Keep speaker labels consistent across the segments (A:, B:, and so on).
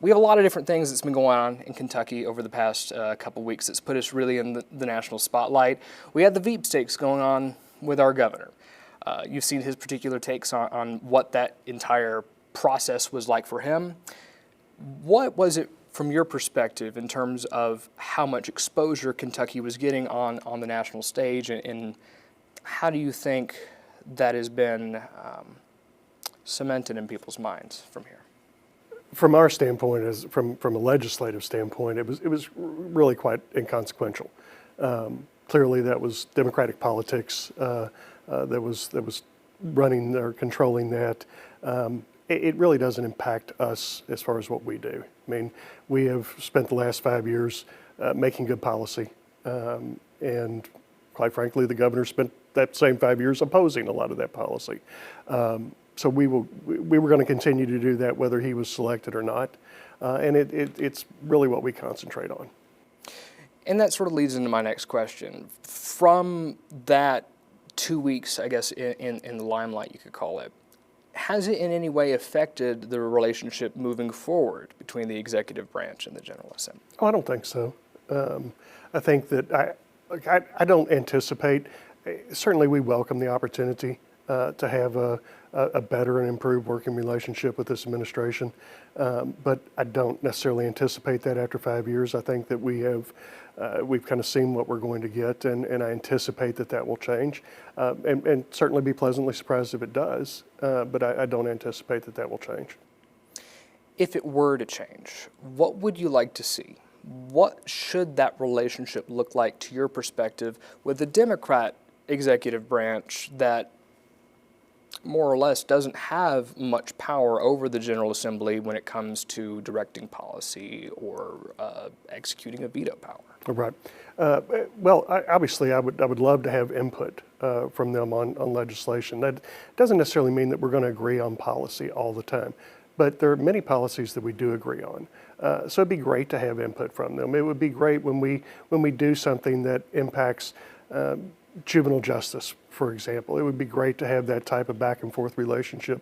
A: we have a lot of different things that's been going on in Kentucky over the past couple weeks that's put us really in the national spotlight. We had the veepstakes going on with our governor. You've seen his particular takes on what that entire process was like for him. What was it from your perspective in terms of how much exposure Kentucky was getting on the national stage, and how do you think that has been cemented in people's minds from here?
B: From our standpoint, as from a legislative standpoint, it was really quite inconsequential. Clearly, that was Democratic politics that was running or controlling that. It really doesn't impact us as far as what we do. I mean, we have spent the last 5 years making good policy, and quite frankly, the governor spent that same 5 years opposing a lot of that policy. So we were going to continue to do that whether he was selected or not, and it's really what we concentrate on.
A: And that sort of leads into my next question. From that 2 weeks, I guess, in the limelight, you could call it, has it in any way affected the relationship moving forward between the executive branch and the General Assembly? Oh,
B: I don't think so. I think that I don't anticipate. Certainly, we welcome the opportunity to have a better and improved working relationship with this administration, but I don't necessarily anticipate that after 5 years. I think that we've kind of seen what we're going to get, and I anticipate that will change, and certainly be pleasantly surprised if it does, but I don't anticipate that will change.
A: If it were to change, what would you like to see? What should that relationship look like to your perspective with the Democrat executive branch that more or less doesn't have much power over the General Assembly when it comes to directing policy or executing a veto power?
B: Right. Well, obviously, I would love to have input from them on legislation. That doesn't necessarily mean that we're going to agree on policy all the time, but there are many policies that we do agree on. So it'd be great to have input from them. It would be great when we do something that impacts juvenile justice, for example. It would be great to have that type of back and forth relationship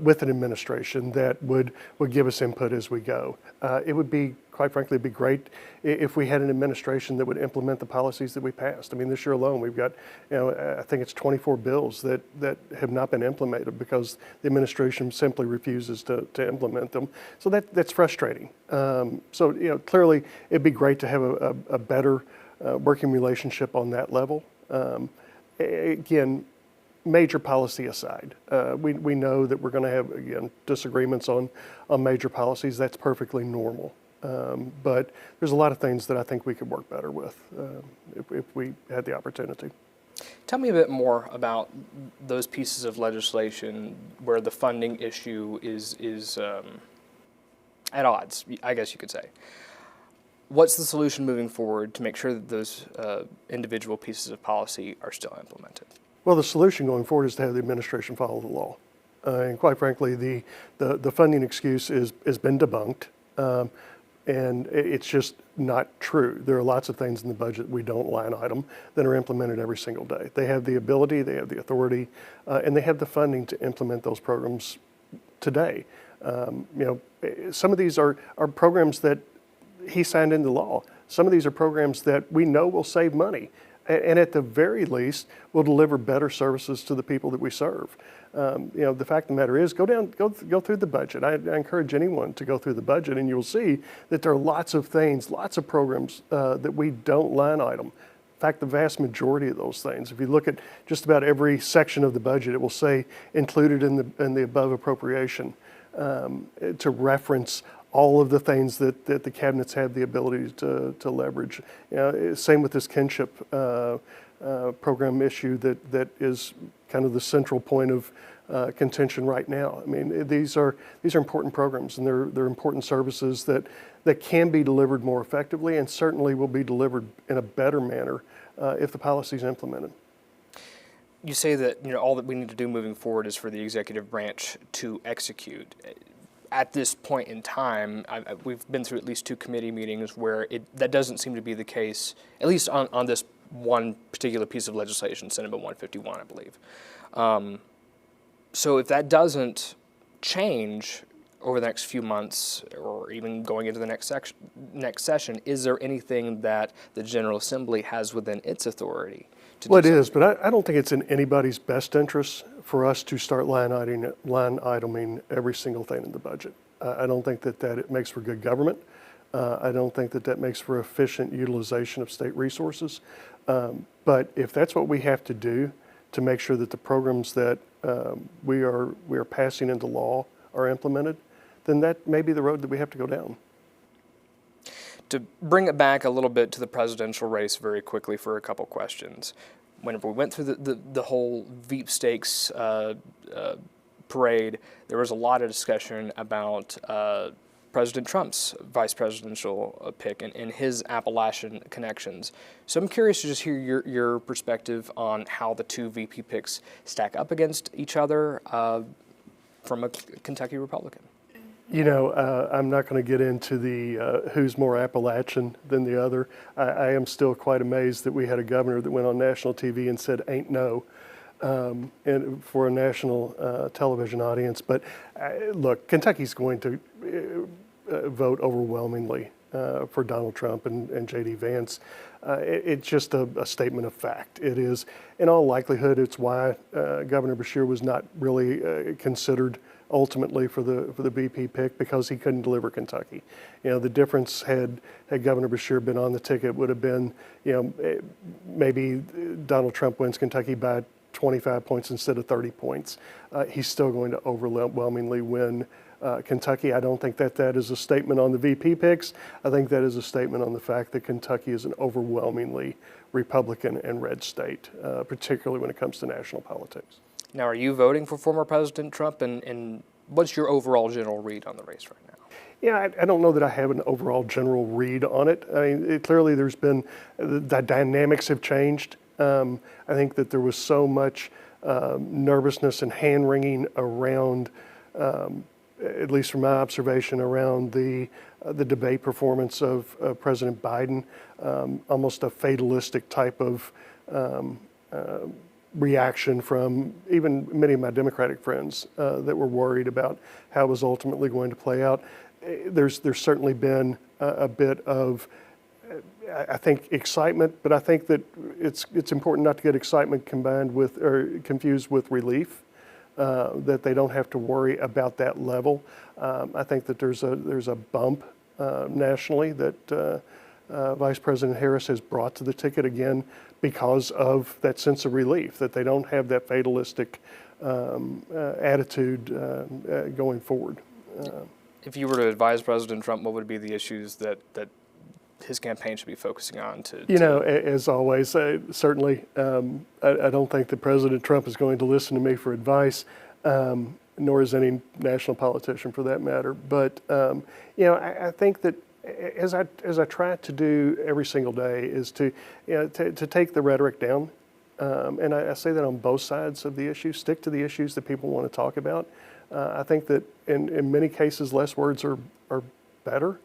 B: with an administration that would give us input as we go. It would be, quite frankly, it'd be great if we had an administration that would implement the policies that we passed. I mean, this year alone, we've got, I think it's 24 bills that have not been implemented because the administration simply refuses to implement them. So that's frustrating. So, clearly, it'd be great to have a better working relationship on that level. Again, major policy aside, we know that we're going to have, again, disagreements on major policies. That's perfectly normal. But there's a lot of things that I think we could work better with if we had the opportunity.
A: Tell me a bit more about those pieces of legislation where the funding issue is at odds, I guess you could say. What's the solution moving forward to make sure that those individual pieces of policy are still implemented?
B: Well, the solution going forward is to have the administration follow the law. And quite frankly, the funding excuse has been debunked, and it's just not true. There are lots of things in the budget we don't line item that are implemented every single day. They have the ability, they have the authority, and they have the funding to implement those programs today. Some of these are programs that he signed into law. Some of these are programs that we know will save money, and at the very least will deliver better services to the people that we serve. The fact of the matter is, go through the budget. I encourage anyone to go through the budget, and you'll see that there are lots of things, lots of programs that we don't line item. In fact, the vast majority of those things, if you look at just about every section of the budget, it will say included in the above appropriation to reference all of the things that the cabinets have the ability to leverage. Same with this kinship program issue that is kind of the central point of contention right now. I mean, these are important programs, and they're important services that can be delivered more effectively, and certainly will be delivered in a better manner if the policy is implemented.
A: You say that all that we need to do moving forward is for the executive branch to execute. At this point in time, we've been through at least 2 committee meetings where that doesn't seem to be the case, at least on this one particular piece of legislation, Senate Bill 151, I believe. So if that doesn't change, over the next few months, or even going into the next session, is there anything that the General Assembly has within its authority to do?
B: Well, it is, but I don't think it's in anybody's best interest for us to start line iteming every single thing in the budget. I don't think that it makes for good government. I don't think that makes for efficient utilization of state resources. But if that's what we have to do to make sure that the programs that we are passing into law are implemented, then that may be the road that we have to go down.
A: To bring it back a little bit to the presidential race very quickly for a couple questions. Whenever we went through the whole veepstakes parade, there was a lot of discussion about President Trump's vice presidential pick and his Appalachian connections. So I'm curious to just hear your perspective on how the two VP picks stack up against each other from a Kentucky Republican.
B: You know, I'm not going to get into the who's more Appalachian than the other. I am still quite amazed that we had a governor that went on national TV and said "ain't no," and for a national television audience. But look, Kentucky's going to vote overwhelmingly for Donald Trump and J.D. Vance. It's just a statement of fact. It is, in all likelihood, it's why Governor Beshear was not really considered ultimately for the BP pick, because he couldn't deliver Kentucky. You know, the difference had Governor Beshear been on the ticket would have been, you know, maybe Donald Trump wins Kentucky by 25 points instead of 30 points. He's still going to overwhelmingly win Kentucky. I don't think that is a statement on the VP picks. I think that is a statement on the fact that Kentucky is an overwhelmingly Republican and red state, particularly when it comes to national politics.
A: Now, are you voting for former President Trump, and what's your overall general read on the race right now?
B: Yeah, I don't know that I have an overall general read on it. I mean, clearly there's been, the dynamics have changed. I think that there was so much nervousness and hand-wringing around, at least from my observation, around the debate performance of President Biden, almost a fatalistic type of reaction from even many of my Democratic friends that were worried about how it was ultimately going to play out. There's certainly been a bit of, I think, excitement, but I think that it's important not to get excitement combined with or confused with relief. That they don't have to worry about that level. I think that there's a bump nationally that Vice President Harris has brought to the ticket again because of that sense of relief, that they don't have that fatalistic attitude going forward.
A: If you were to advise President Trump, what would be the issues that his campaign should be focusing on? You
B: know, as always, certainly I don't think that President Trump is going to listen to me for advice, nor is any national politician for that matter. But you know, I think that as I try to do every single day is to take the rhetoric down, and I say that on both sides of the issue. Stick to the issues that people want to talk about. I think that in many cases less words are better,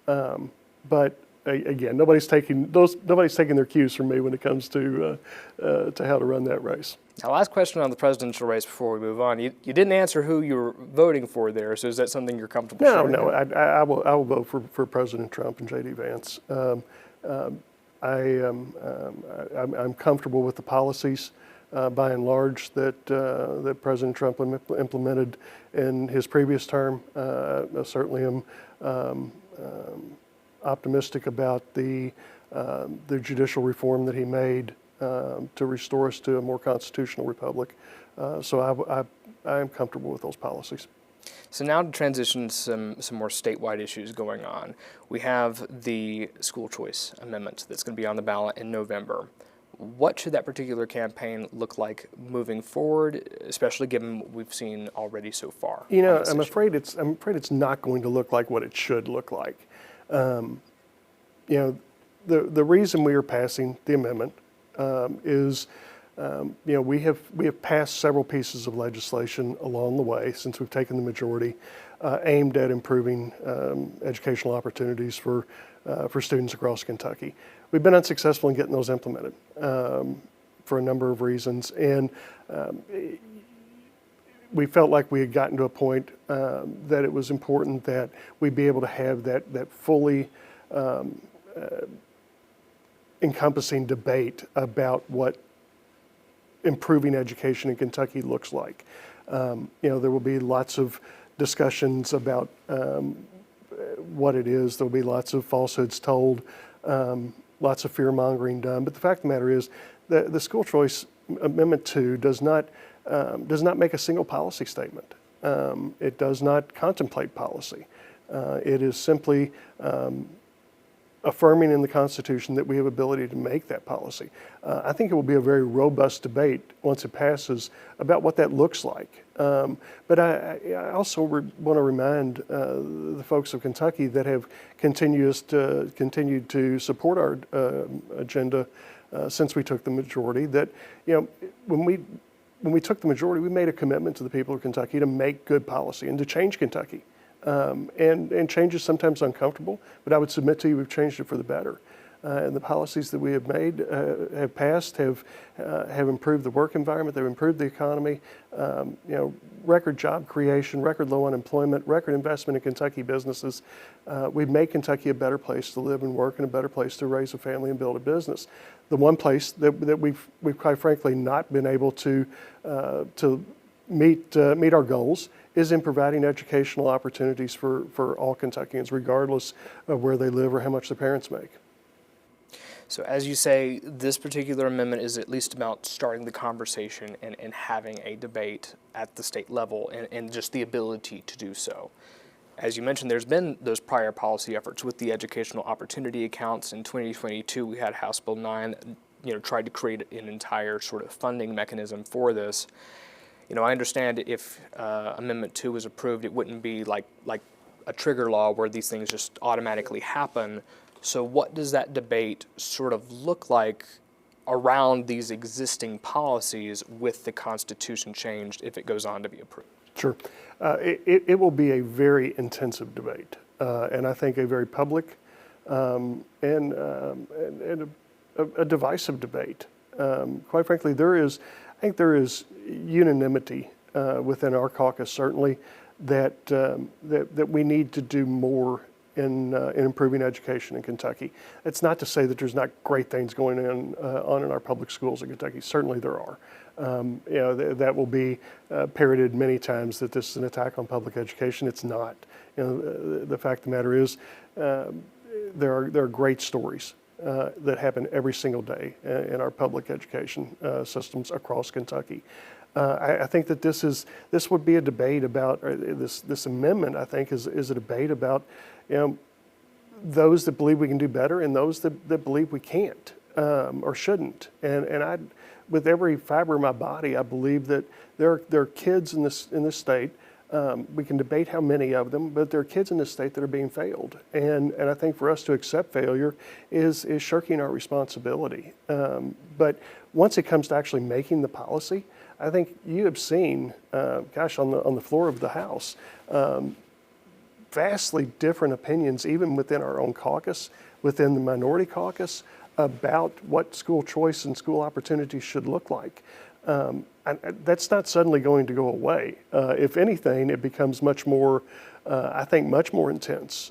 B: but again, nobody's taking their cues from me when it comes to how to run that race.
A: Now, last question on the presidential race before we move on. You didn't answer who you were voting for there, so is that something you're comfortable sharing?
B: No, I will vote for President Trump and J.D. Vance. I'm comfortable with the policies by and large that President Trump implemented in his previous term. I certainly am optimistic about the judicial reform that he made to restore us to a more constitutional republic. So I am comfortable with those policies.
A: So now to transition to some more statewide issues going on. We have the school choice amendment that's going to be on the ballot in November. What should that particular campaign look like moving forward, especially given what we've seen already so far?
B: You know, I'm afraid it's not going to look like what it should look like. You know, the reason we are passing the amendment is, you know, we have passed several pieces of legislation along the way since we've taken the majority, aimed at improving educational opportunities for students across Kentucky. We've been unsuccessful in getting those implemented for a number of reasons, and we felt like we had gotten to a point that it was important that we be able to have that fully encompassing debate about what improving education in Kentucky looks like. There will be lots of discussions about what it is. There'll be lots of falsehoods told, lots of fear mongering done. But the fact of the matter is, the School Choice Amendment 2 does not make a single policy statement. It does not contemplate policy. It is simply affirming in the Constitution that we have ability to make that policy. I think it will be a very robust debate once it passes about what that looks like. But I also want to remind the folks of Kentucky that have continued to support our agenda since we took the majority that when we took the majority, we made a commitment to the people of Kentucky to make good policy and to change Kentucky. And change is sometimes uncomfortable, but I would submit to you we've changed it for the better. And the policies that we have made, have passed, have improved the work environment, they've improved the economy, record job creation, record low unemployment, record investment in Kentucky businesses. We've made Kentucky a better place to live and work and a better place to raise a family and build a business. The one place that we've quite frankly not been able to meet our goals is in providing educational opportunities for all Kentuckians, regardless of where they live or how much their parents make.
A: So as you say, this particular amendment is at least about starting the conversation and having a debate at the state level and just the ability to do so. As you mentioned, there's been those prior policy efforts with the educational opportunity accounts. In 2022, we had House Bill 9 that tried to create an entire sort of funding mechanism for this. I understand if Amendment 2 was approved, it wouldn't be like a trigger law where these things just automatically happen. So what does that debate sort of look like around these existing policies with the Constitution changed if it goes on to be approved?
B: Sure. It will be a very intensive debate, and I think a very public and a divisive debate. Quite frankly, I think there is unanimity within our caucus, certainly, that we need to do more in improving education in Kentucky. It's not to say that there's not great things going on in our public schools in Kentucky. Certainly there are. That will be parroted many times that this is an attack on public education. It's not. The fact of the matter is, there are great stories that happen every single day in our public education systems across Kentucky. I think that this would be a debate about this amendment. I think is a debate about those that believe we can do better and those that believe we can't or shouldn't. And with every fiber of my body, I believe that there are kids in this state. We can debate how many of them, but there are kids in this state that are being failed. And I think for us to accept failure is shirking our responsibility. But once it comes to actually making the policy, I think you have seen, on the floor of the House, vastly different opinions, even within our own caucus, within the minority caucus, about what school choice and school opportunities should look like. And that's not suddenly going to go away. If anything, it becomes much more, I think, much more intense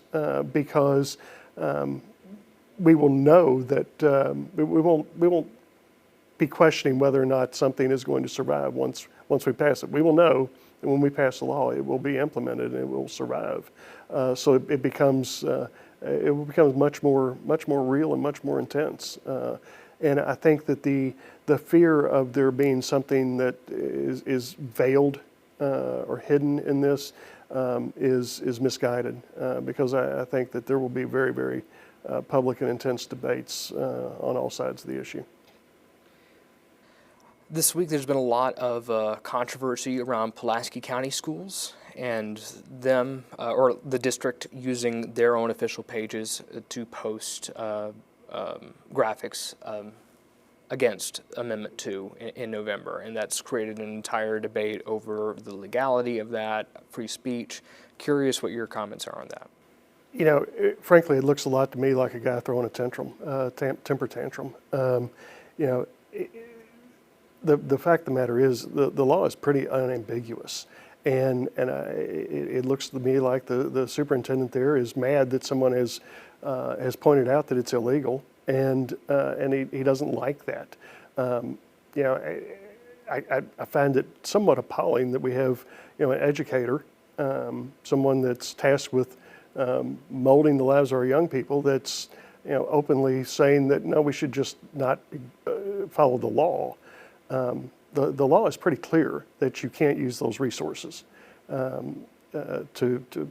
B: because we will know that we won't be questioning whether or not something is going to survive once we pass it. We will know that when we pass the law, it will be implemented and it will survive. So it becomes much more real and much more intense. And I think that the fear of there being something that is veiled or hidden in this is misguided because I think that there will be very, very public and intense debates on all sides of the issue.
A: This week there's been a lot of controversy around Pulaski County schools and them, or the district, using their own official pages to post graphics against Amendment 2 in November. And that's created an entire debate over the legality of that, free speech. Curious what your comments are on that.
B: Frankly, it looks a lot to me like a guy throwing a temper tantrum. the fact of the matter is the law is pretty unambiguous. It looks to me like the superintendent there is mad that someone has pointed out that it's illegal, and he doesn't like that. You know, I find it somewhat appalling that we have, you know, an educator, someone that's tasked with molding the lives of our young people, that's, you know, openly saying that no, we should just not follow the law. The law is pretty clear that you can't use those resources to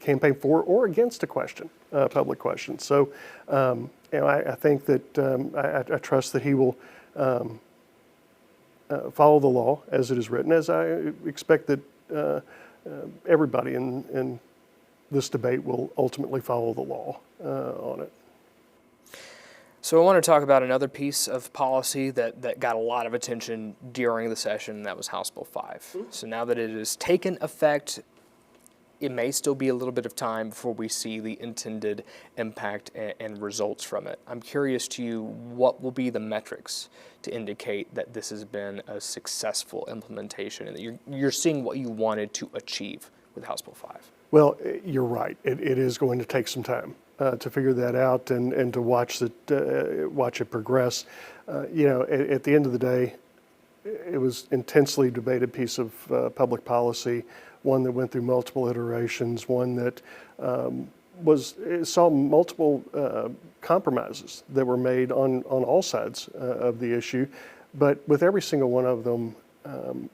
B: campaign for or against a question, public question. So, you know, I think that I trust that he will follow the law as it is written, as I expect that everybody in this debate will ultimately follow the law on it.
A: So I want to talk about another piece of policy that got a lot of attention during the session. That was House Bill 5. So now that it has taken effect, it may still be a little bit of time before we see the intended impact and results from it. I'm curious to you, what will be the metrics to indicate that this has been a successful implementation and that you're seeing what you wanted to achieve with House Bill 5?
B: Well, you're right. It is going to take some time to figure that out and to watch it progress. You know, at the end of the day, it was intensely debated piece of public policy, one that went through multiple iterations, one that saw multiple compromises that were made on all sides of the issue, but with every single one of them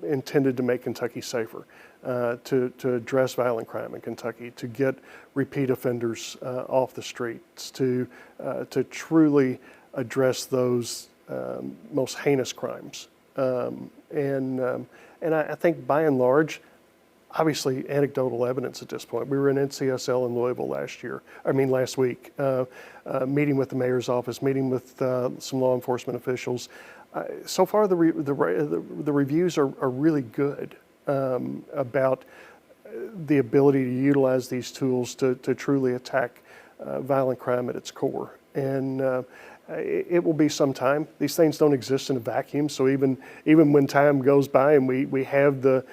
B: intended to make Kentucky safer, to address violent crime in Kentucky, to get repeat offenders off the streets, to truly address those most heinous crimes. And I think by and large, obviously anecdotal evidence at this point. We were in NCSL in Louisville last week, meeting with the mayor's office, meeting with some law enforcement officials. So far, the reviews are really good about the ability to utilize these tools to truly attack violent crime at its core. And it will be some time. These things don't exist in a vacuum. So even when time goes by and we have the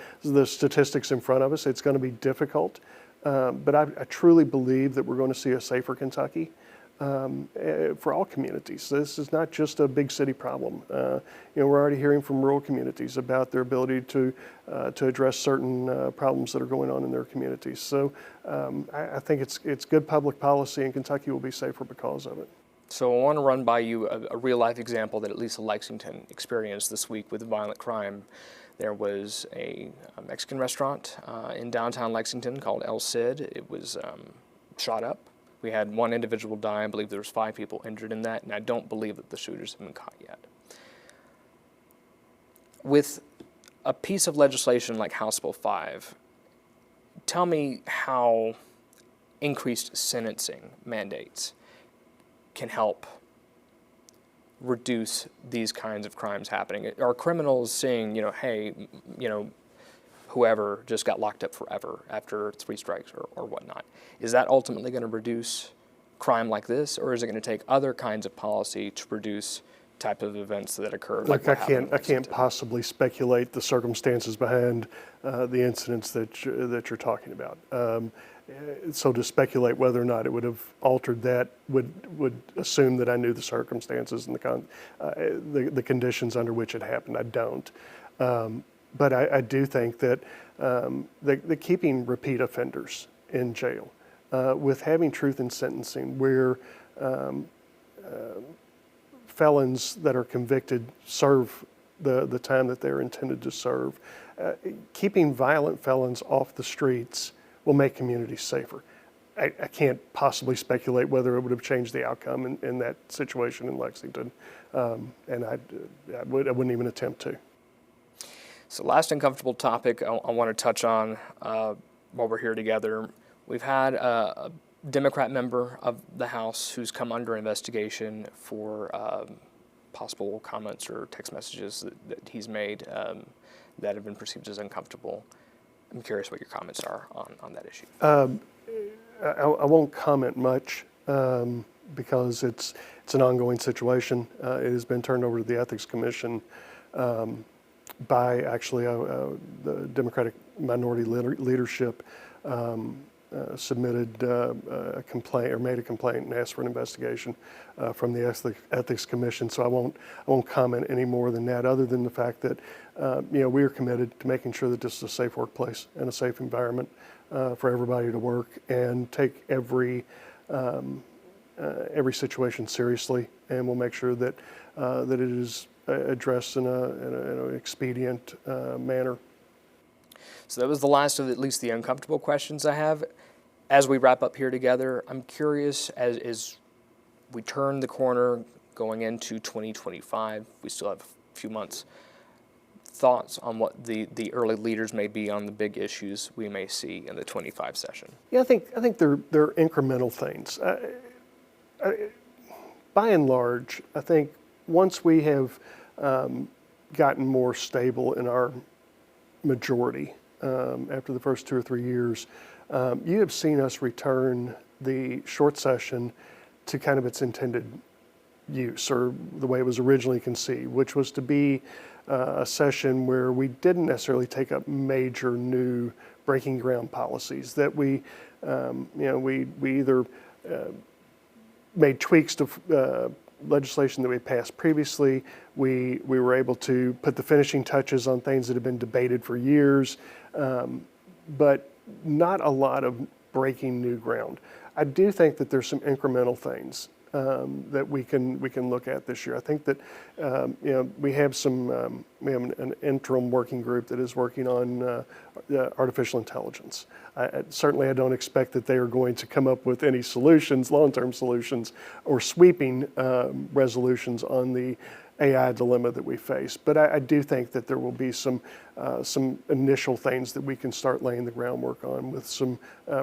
B: statistics in front of us, it's going to be difficult. But I truly believe that we're going to see a safer Kentucky for all communities. This is not just a big city problem. You know, we're already hearing from rural communities about their ability to address certain problems that are going on in their communities. So I think it's good public policy, and Kentucky will be safer because of it.
A: So I want to run by you a real-life example that at least Lexington experienced this week with violent crime. There was a Mexican restaurant in downtown Lexington called El Cid. It was shot up. We had one individual die. I believe there was 5 people injured in that, and I don't believe that the shooters have been caught yet. With a piece of legislation like House Bill 5, tell me how increased sentencing mandates can help reduce these kinds of crimes happening. Are criminals saying, you know, hey, you know, whoever just got locked up forever after 3 strikes or whatnot? Is that ultimately going to reduce crime like this, or is it going to take other kinds of policy to produce type of events that occur?
B: Look, I can't possibly speculate the circumstances behind the incidents that you're talking about. So to speculate whether or not it would have altered that would assume that I knew the circumstances and the conditions under which it happened. I don't. But I do think that the keeping repeat offenders in jail, with having truth in sentencing, where felons that are convicted serve the time that they're intended to serve, keeping violent felons off the streets will make communities safer. I can't possibly speculate whether it would have changed the outcome in that situation in Lexington, and I wouldn't even attempt to.
A: So last uncomfortable topic I want to touch on while we're here together. We've had a Democrat member of the House who's come under investigation for possible comments or text messages that he's made that have been perceived as uncomfortable. I'm curious what your comments are on that issue.
B: I won't comment much because it's an ongoing situation. It has been turned over to the Ethics Commission by actually the Democratic minority leadership submitted a complaint or made a complaint and asked for an investigation from the Ethics Commission. So I won't comment any more than that, other than the fact that we are committed to making sure that this is a safe workplace and a safe environment for everybody to work, and take every situation seriously, and we'll make sure that that it is addressed in an expedient manner.
A: So that was the last of at least the uncomfortable questions I have. As we wrap up here together, I'm curious, as we turn the corner going into 2025, we still have a few months, thoughts on what the early leaders may be on the big issues we may see in the 25 session?
B: Yeah, I think they're incremental things. By and large, I think once we have gotten more stable in our majority after the first 2 or 3 years, you have seen us return the short session to kind of its intended use, or the way it was originally conceived, which was to be a session where we didn't necessarily take up major new breaking ground policies, that we either made tweaks to legislation that we passed previously. We were able to put the finishing touches on things that have been debated for years, but not a lot of breaking new ground. I do think that there's some incremental things that we can look at this year. I think that we have an interim working group that is working on artificial intelligence. Certainly, I don't expect that they are going to come up with any solutions, long-term solutions, or sweeping resolutions on the AI dilemma that we face. But I do think that there will be some initial things that we can start laying the groundwork on with some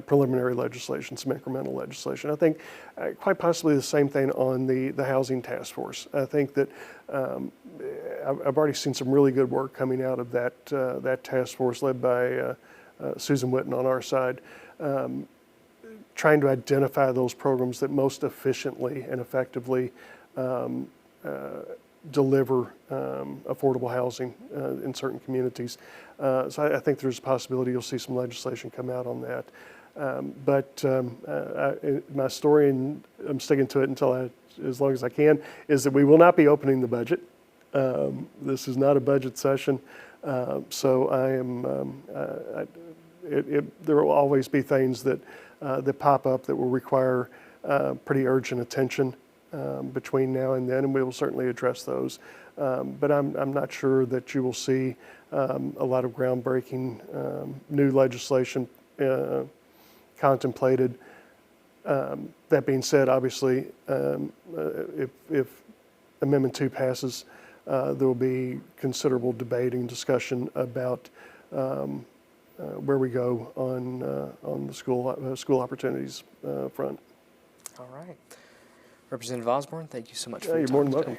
B: preliminary legislation, some incremental legislation. I think quite possibly the same thing on the housing task force. I think that I've already seen some really good work coming out of that task force led by Susan Witten on our side, trying to identify those programs that most efficiently and effectively deliver affordable housing in certain communities. So I think there's a possibility you'll see some legislation come out on that. But my story, and I'm sticking to it as long as I can, is that we will not be opening the budget. This is not a budget session. So there will always be things that pop up that will require pretty urgent attention between now and then, and we will certainly address those. But I'm not sure that you will see a lot of groundbreaking new legislation contemplated. That being said, obviously, if Amendment 2 passes, there will be considerable debate and discussion about where we go on the school opportunities front.
A: All right. Representative Osborne, thank you so much for your
B: You're
A: time
B: more than
A: today.
B: welcome.